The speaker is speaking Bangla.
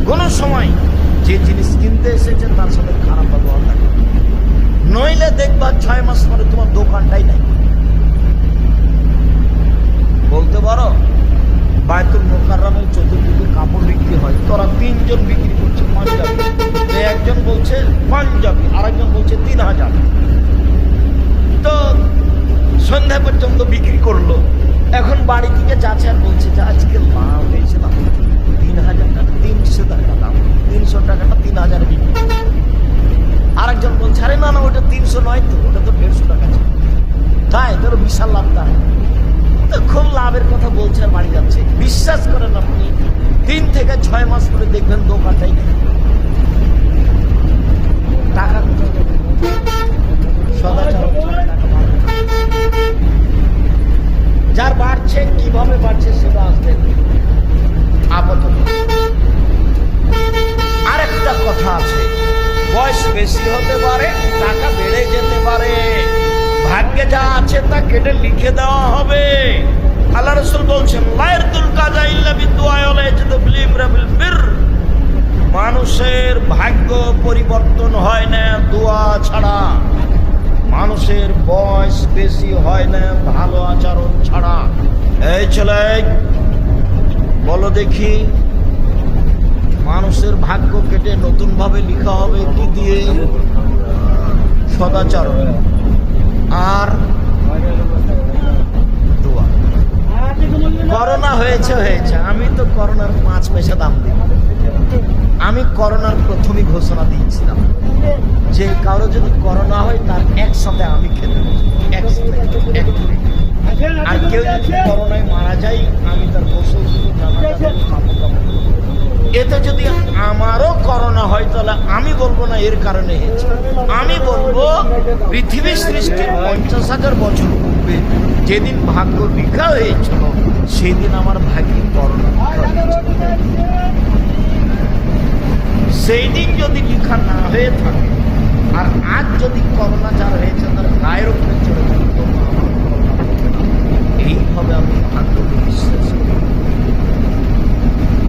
কোনো সময় যে জিনিস কিনতে এসেছে তার সাথে খারাপ ব্যবহার থাকে, নইলে দেখবা 6 মাস পরে তোমার দোকানটাই নাই। বলতে পারো বায়তুল মোকাররমের চতুর্দিকে কাপড় বিক্রি হয়, তোরা 3 জন বিক্রি করছে পাঞ্জাবি, একজন বলছে পাঞ্জাবি, আরেকজন বলছে 3000। তো সন্ধ্যা পর্যন্ত বিক্রি করলো। এখন বাড়ি থেকে যাচ্ছে আর বলছে যে আজকে লাভ হয়েছে না, 3000 টাকা, 300 টাকা দাম, 300 টাকাটা 3000 বিক্রি। আরেকজন বলছে আরে না না, ওটা 300 নয় তো, ওটা তো 150 টাকা ছিল। তাই তোর বিশাল লাভ। তার তো খুব লাভের কথা বলছে আর বাড়ি যাচ্ছে। বিশ্বাস করেন আপনি 3 থেকে 6 মাস পরে দেখবেন দোকানটাই নেই। টাকা কোথায় যাবে? সদাচার টাকা বাড়বে। যার বাড়ছে কিভাবে বাড়ছে সেটা আসবে আপাতত। আরেকটা কথা আছে, বয়স বেশি হতে পারে, টাকা বেড়ে যেতে পারে, ভাগ্যে যা আছে তা কেটে লিখে দেওয়া হবে। আল্লাহ রাসূল বলছেন লায়ারদুল কাজা ইল্লা বিদুআ ওয়া ইয়াজিদু বিল ইমরাবিল বির। মানুষের ভাগ্য পরিবর্তন হয় না দোয়া ছাড়া, মানুষের বয়স বেশি হয় না ভালো আচরণ ছাড়া। এই ছেলে বলো দেখি, মানুষের ভাগ্য কেটে নতুন ভাবে লিখা হবে কি দিয়ে? সদাচরণ আর দোয়া। করোনা হয়েছে, আমি তো করোনার 5 পয়সা দাম দিই। আমি করোনার প্রথমই ঘোষণা দিয়েছিলাম যে কারো যদি করোনা হয় তার একসাথে আমি খেতে, একসাথে এক করে। আর কেউ যদি করোনায় মারা যায় আমি তার গোসল এতে যদি আমারও করোনা হয় তাহলে আমি বলবো না এর কারণে হয়েছে, আমি বলবো পৃথিবী সৃষ্টির 50,000 বছর পূর্বে যেদিন ভাগ্য লিখা হয়েছিল সেদিন আমার ভাগ্যে করোনা সেই দিন যদি লিখা না হয়ে থাকে আর আজ যদি করোনা যার হয়েছে তার